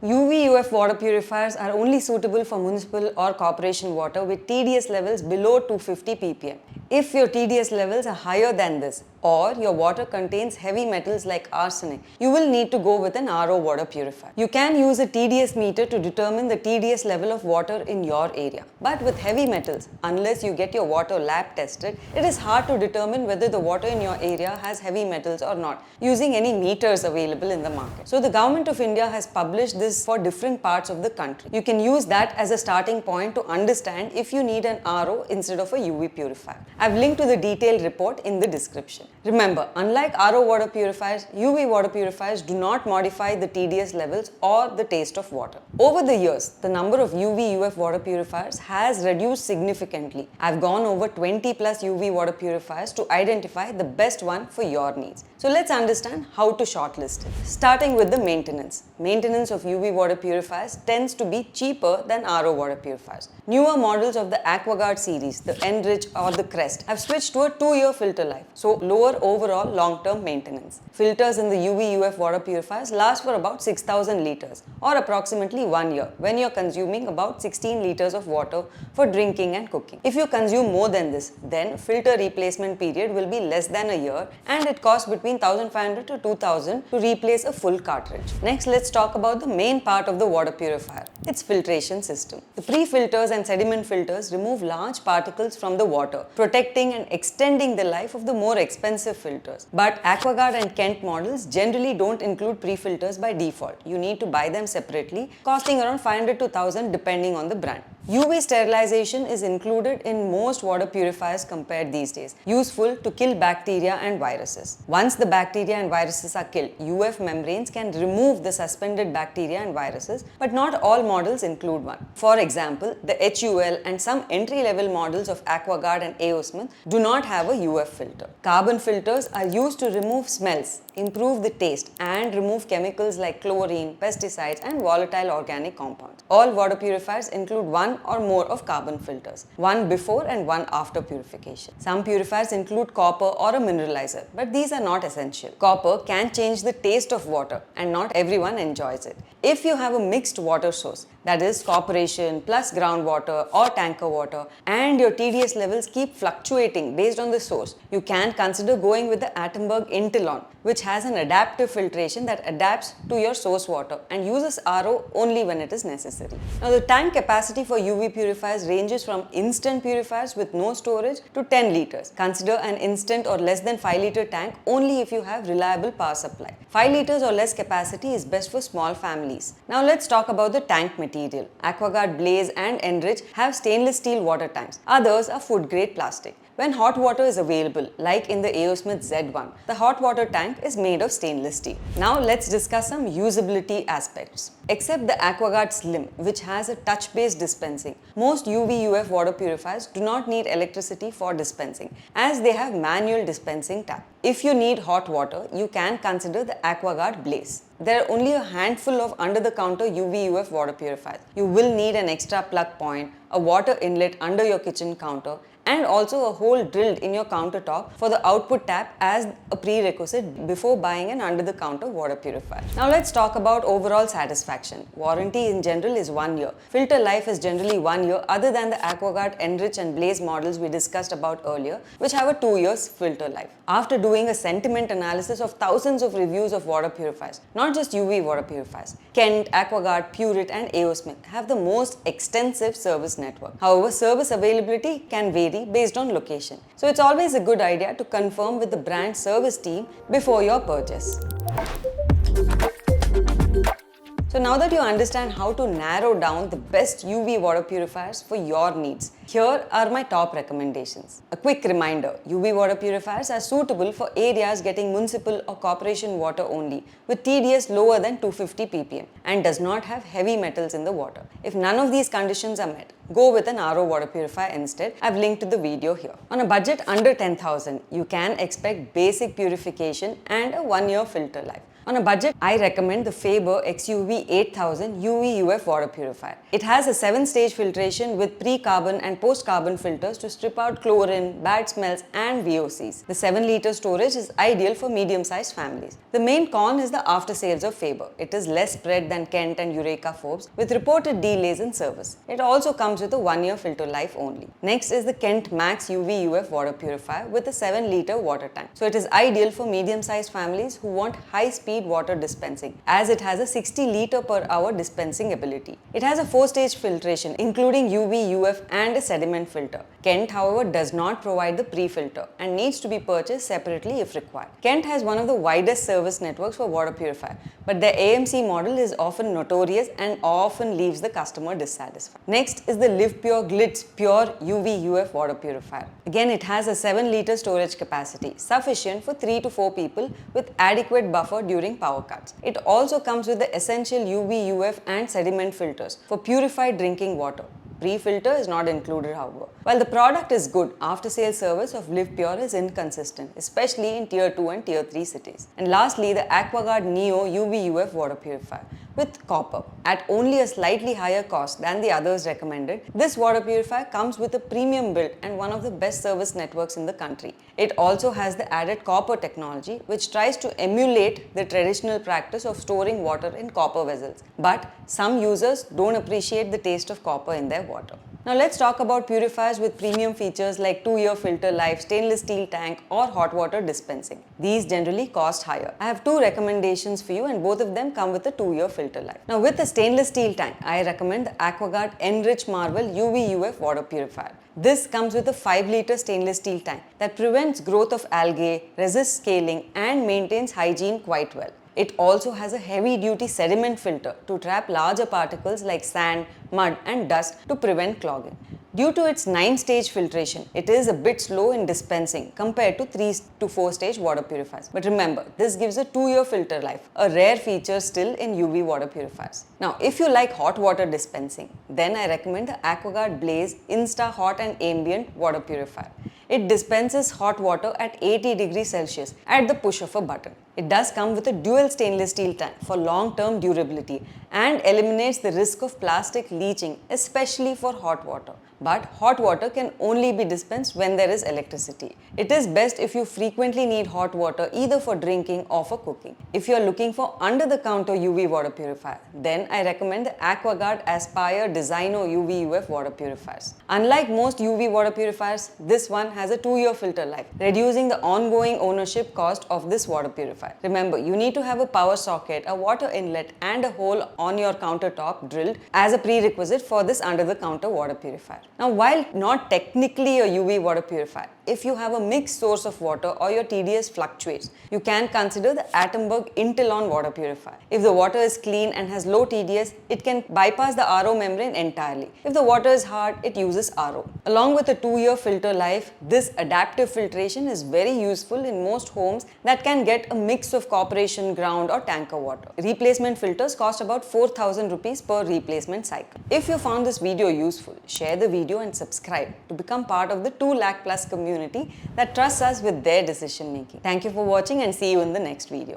UV-UF water purifiers are only suitable for municipal or corporation water with TDS levels below 250 ppm. If your TDS levels are higher than this, or your water contains heavy metals like arsenic, you will need to go with an RO water purifier. You can use a TDS meter to determine the TDS level of water in your area. But with heavy metals, unless you get your water lab tested, it is hard to determine whether the water in your area has heavy metals or not, using any meters available in the market. So the Government of India has published this for different parts of the country. You can use that as a starting point to understand if you need an RO instead of a UV purifier. I've linked to the detailed report in the description. Remember, unlike RO water purifiers, UV water purifiers do not modify the TDS levels or the taste of water. Over the years, the number of UV-UF water purifiers has reduced significantly. I've gone over 20 plus UV water purifiers to identify the best one for your needs. So let's understand how to shortlist it. Starting with the maintenance. Maintenance of UV water purifiers tends to be cheaper than RO water purifiers. Newer models of the AquaGuard series, the Enrich or the Crest, have switched to a 2-year filter life, so lower overall long-term maintenance. Filters in the UV-UF water purifiers last for about 6,000 liters or approximately 1 year when you're consuming about 16 liters of water for drinking and cooking. If you consume more than this, then filter replacement period will be less than a year and it costs between 1,500 to 2,000 to replace a full cartridge. Next, let's talk about the main part of the water purifier, its filtration system. The pre-filters and sediment filters remove large particles from the water, protecting and extending the life of the more expensive filters. But AquaGuard and Kent models generally don't include pre-filters by default. You need to buy them separately, costing around 500 to 1,000 depending on the brand. UV sterilization is included in most water purifiers compared these days, useful to kill bacteria and viruses. Once the bacteria and viruses are killed, UF membranes can remove the suspended bacteria and viruses, but not all models include one. For example, the HUL and some entry-level models of AquaGuard and AO Smith do not have a UF filter. Carbon filters are used to remove smells, improve the taste, and remove chemicals like chlorine, pesticides, and volatile organic compounds. All water purifiers include one or more of carbon filters, one before and one after purification. Some purifiers include copper or a mineralizer, but these are not essential. Copper can change the taste of water and not everyone enjoys it. If you have a mixed water source, that is corporation plus groundwater or tanker water, and your TDS levels keep fluctuating based on the source, you can consider going with the Attenberg Intellon, which has an adaptive filtration that adapts to your source water and uses RO only when it is necessary. Now, the tank capacity for UV purifiers ranges from instant purifiers with no storage to 10 liters. Consider an instant or less than 5 liter tank only if you have reliable power supply. 5 liters or less capacity is best for small families. Now let's talk about the tank material. AquaGuard Blaze and Enrich have stainless steel water tanks. Others are food grade plastic. When hot water is available, like in the AO Smith Z1, the hot water tank is made of stainless steel. Now let's discuss some usability aspects. Except the AquaGuard Slim, which has a touch-based dispensing, most UV-UF water purifiers do not need electricity for dispensing, as they have manual dispensing tap. If you need hot water, you can consider the AquaGuard Blaze. There are only a handful of under-the-counter UV-UF water purifiers. You will need an extra plug point, a water inlet under your kitchen counter, and also a hole drilled in your countertop for the output tap as a prerequisite before buying an under-the-counter water purifier. Now let's talk about overall satisfaction. Warranty in general is 1 year. Filter life is generally 1 year other than the AquaGuard Enrich and Blaze models we discussed about earlier, which have a 2 years filter life. After doing a sentiment analysis of thousands of reviews of water purifiers, not just UV water purifiers, Kent, AquaGuard, Pureit and AO Smith have the most extensive service network. However, service availability can vary based on location. So it's always a good idea to confirm with the brand service team before your purchase. So now that you understand how to narrow down the best UV water purifiers for your needs, here are my top recommendations. A quick reminder, UV water purifiers are suitable for areas getting municipal or corporation water only with TDS lower than 250 ppm and does not have heavy metals in the water. If none of these conditions are met, go with an RO water purifier instead. I've linked to the video here. On a budget under 10,000, you can expect basic purification and a 1 year filter life. On a budget, I recommend the Faber XUV 8000 UV-UF water purifier. It has a 7-stage filtration with pre-carbon and post-carbon filters to strip out chlorine, bad smells and VOCs. The 7-liter storage is ideal for medium-sized families. The main con is the after-sales of Faber. It is less spread than Kent and Eureka Forbes with reported delays in service. It also comes with a 1-year filter life only. Next is the Kent Max UV-UF water purifier with a 7-liter water tank. So it is ideal for medium-sized families who want high-speed water dispensing as it has a 60-liter per hour dispensing ability. It has a 4-stage filtration including UV-UF and a sediment filter. Kent, however, does not provide the pre-filter and needs to be purchased separately if required. Kent has one of the widest service networks for water purifier, but their AMC model is often notorious and often leaves the customer dissatisfied. Next is the LivePure Glitz Pure UV-UF water purifier. Again, it has a 7-liter storage capacity, sufficient for 3 to 4 people with adequate buffer during power cuts. It also comes with the essential UV-UF and sediment filters for purified drinking water. Pre-filter is not included, however. While the product is good, after-sales service of LivePure is inconsistent, especially in Tier 2 and Tier 3 cities. And lastly, the AquaGuard Neo UV-UF water purifier with copper. At only a slightly higher cost than the others recommended, this water purifier comes with a premium build and one of the best service networks in the country. It also has the added copper technology, which tries to emulate the traditional practice of storing water in copper vessels. But some users don't appreciate the taste of copper in their water. Now let's talk about purifiers with premium features like 2-year filter life, stainless steel tank or hot water dispensing. These generally cost higher. I have 2 recommendations for you and both of them come with a 2-year filter life. Now with the stainless steel tank, I recommend the AquaGuard Enrich Marvel UV-UF water purifier. This comes with a 5-liter stainless steel tank that prevents growth of algae, resists scaling and maintains hygiene quite well. It also has a heavy-duty sediment filter to trap larger particles like sand, mud and dust to prevent clogging. Due to its 9-stage filtration, it is a bit slow in dispensing compared to 3 to 4-stage water purifiers. But remember, this gives a 2-year filter life, a rare feature still in UV water purifiers. Now, if you like hot water dispensing, then I recommend the AquaGuard Blaze Insta Hot and Ambient water purifier. It dispenses hot water at 80 degrees Celsius at the push of a button. It does come with a dual stainless steel tank for long-term durability and eliminates the risk of plastic leaching, especially for hot water. But hot water can only be dispensed when there is electricity. It is best if you frequently need hot water either for drinking or for cooking. If you are looking for under-the-counter UV water purifier, then I recommend the AquaGuard Aspire Designo UV-UF water purifiers. Unlike most UV water purifiers, this one has a 2-year filter life, reducing the ongoing ownership cost of this water purifier. Remember, you need to have a power socket, a water inlet and a hole on your countertop drilled as a prerequisite for this under-the-counter water purifier. Now, while not technically a UV water purifier, if you have a mixed source of water or your TDS fluctuates, you can consider the Atomberg Intelon water purifier. If the water is clean and has low TDS, it can bypass the RO membrane entirely. If the water is hard, it uses RO. Along with a 2-year filter life, this adaptive filtration is very useful in most homes that can get a mix of corporation, ground or tanker water. Replacement filters cost about 4,000 rupees per replacement cycle. If you found this video useful, share the video and subscribe to become part of the 2 lakh plus community that trusts us with their decision making. Thank you for watching and see you in the next video.